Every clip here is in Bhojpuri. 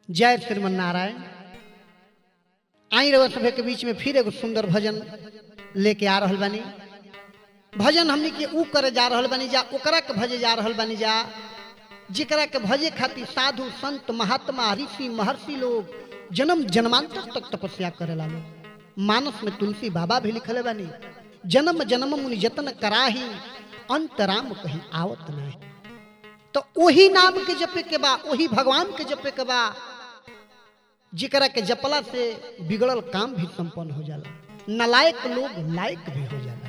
जय श्रीमन नारायण। आई रहो सभे के बीच में फिर एगो सुंदर भजन लेके आ रहल बानी। भजन हमनी के ऊ करे जा रहल बानी जा, ओकरा के भजे जा रहल बानी जा, जिकरा के भजे खातिर साधु संत महात्मा ऋषि महर्षि लोग जन्म जन्मांतर तक तपस्या करेला लोग। मानस में तुलसी बाबा भी लिखले बानी, जन्म जन्म मुनि जतन कराही, अंतराम कहीं आवत नहीं। तो वही नाम के जपे के बा, वही भगवान के जपे के बा, जिकरा के जपला से बिगड़ल काम भी संपन्न हो जाला, नालायक लोग लायक भी हो जाला।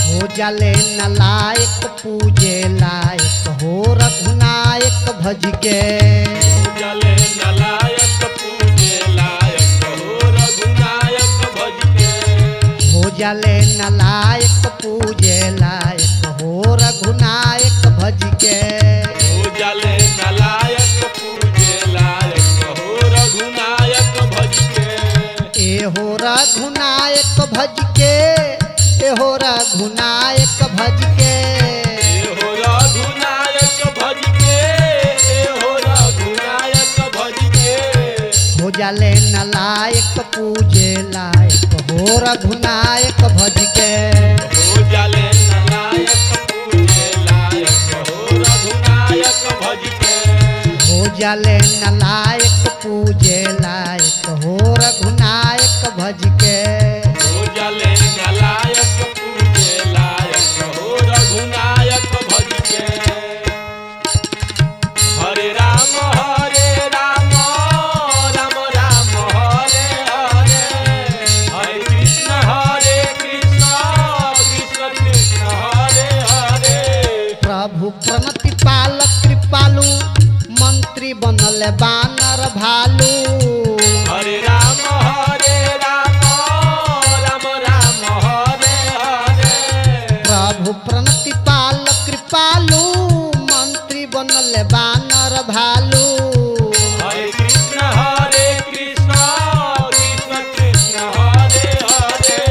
हो जाले नालायक पूजे लायक, हो रघुनायक भज के। हो जाले नालायक पूजे लायक, हो रघुनायक भज के। हो जाले नालायक पूजे लायक, हो रघुनायक भज के। हो जाले नालायक पूजे लायक, हो रघुनायक भज के। ए हो रघुनायक भज के, ए हो रघुनायक भज के। हो रघुनायक भज के, हो रघुनायक भज के। हो जाले नालायक पूजे लायक, हो रघुनायक भज के। हो जाले नालायक पूजे लायक, हो रघुनायक भज के। हो जाले नालायक पूजे लायक, हो रघुनायक भज के। हो जाले नालायक पूजे लायक, हो रघुनायक भज के। हरे राम राम राम हरे हरे, हरे कृष्ण कृष्ण कृष्ण हरे हरे। प्रभु प्रणति पालक कृपालु, मंत्री बनल बानर भालू। हरे राम राम राम हरे हरे। प्रभु प्रणति पालक कृपालु, मंत्री बनल बानर भालू। हरे कृष्ण कृष्ण कृष्ण हरे हरे।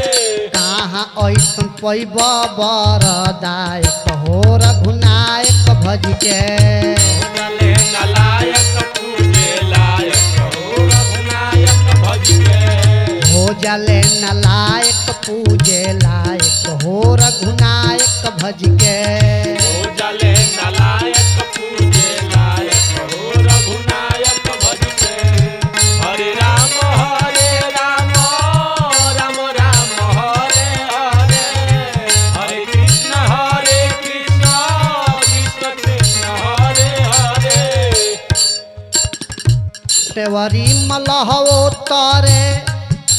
कहाँ ऐसन पैब बरदायक, हो रघुनायक भज के। हो जाले नालायक पूजे लायक, हो रघुनायक भज के। हो जाले नालायक पूजे लायक, हो रघुनायक भज के। हो जाले नालायक पूजे लायक, हो रघुनायक भज के। हरे राम राम राम हरे हरे, हरे कृष्ण कृष्ण कृष्ण हरे हरे। सेवरी मलहवो तारे,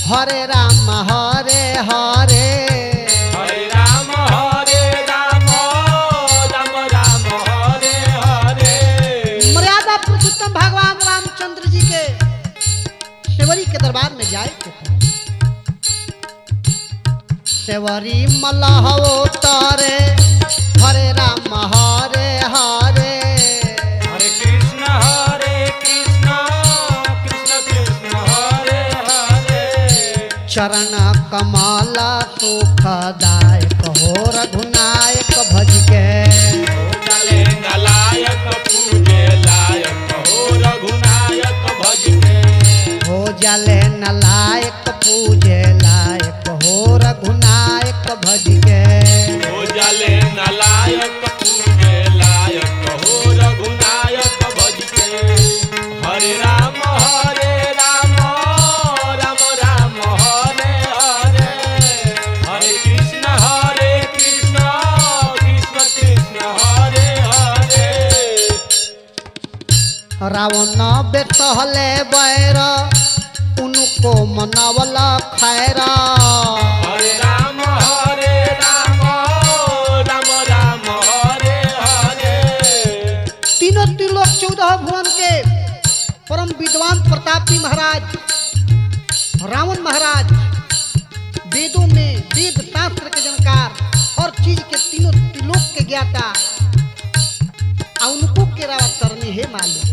हरे राम हरे हरे। हरे राम राम राम हरे हरे। मर्यादा पुरुषोत्तम भगवान रामचंद्र जी के सेवरी के दरबार में जाए के था। सेवरी मलहवो तारे, हरे राम हरे हरे। हरे कृष्ण कृष्ण कृष्ण हरे हरे। चरण कमल सुखदायक, हो रघुनायक भज के। हो जाले नालायक पूजे लायक, हो रघुनायक भज के। हो जाले नालायक पूजे लायक, हो रघुनायक भज के। हो जाले नालायक पूजे लायक, हो रघुनायक भज के। हरे राम राम राम हरे हरे, हरे कृष्ण कृष्ण कृष्ण हरे हरे। रावण बेतहले बैर, उनको मनवला खैरा। हरे राम राम राम हरे हरे। तीनों त्रिलोक 14 भुवन के परम विद्वान प्रतापी महाराज रावण महाराज, वेदों में वेद शास्त्र के जानकार, हर चीज के तीनों त्रिलोक के ज्ञाता, उनको के रावण करने हे मालूम।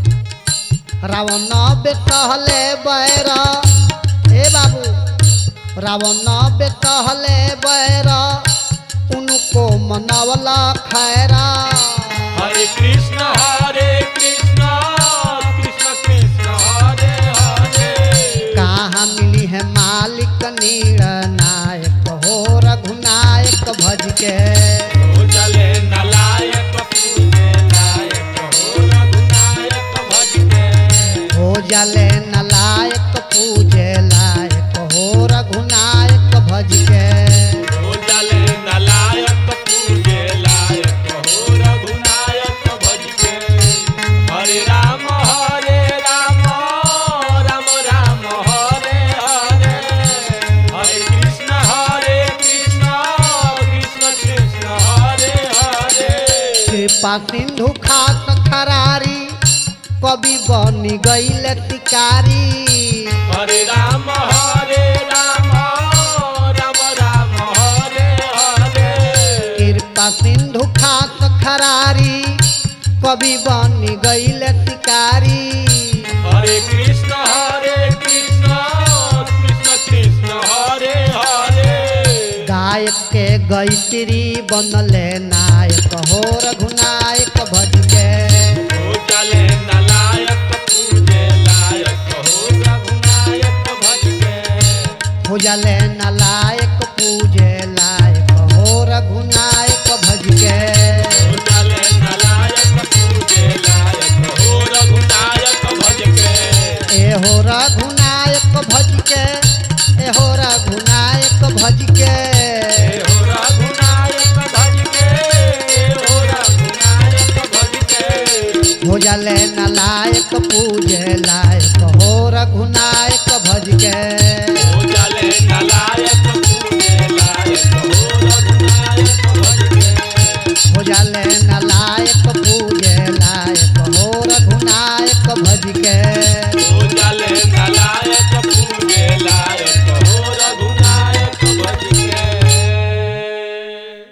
रावण बेतहले बैरा, हे बाबू, रावण बेतहले बैरा, मनवला खैरा हरे कृष्ण कृष्ण कृष्ण हरे हरे। कहाँ मिली है मालिक निर्णायक हो रघुनायक भज के हो जले नलायक पूजे लायक हो रघुनायक भज के। हो जाले नलायक पूजे लायक हो रघुनायक भज के हो जले नलायक पूजे लायक हो रघुनायक भज के। हरे राम राम राम हरे हरे। हरे कृष्ण कृष्ण कृष्ण हरे हरे। कृपा सिंधु खात खरारी कवि बनी गईल शिकारी हरे राम राम राम हरे हरे। कृपा सिंधु खात खरारी कवि बनी गईल शिकारी हरे कृष्ण कृष्ण कृष्ण हरे हरे। गायक के गैत्री बनले नायक हो रघुनायक भज के हो चले नलायक पूजे लायक हो रघुनायक भज के। हो जाले नलायक पूजे लायक हो रघुनायक भज के हो चले नलायक पूजे लायक हो रघुनायक भज के। ए हो रघुनायक भज के ए हो रघुनायक भज के हो रघुनायक भज के। हो रघुनायक भज के। हो जाले नलायक पूजे लायक हो रघुनायक भज के हो चले नलायक पूजे लायक हो रघुनायक भज के। हो जाले नलायक पूजे लायक हो रघुनायक भज के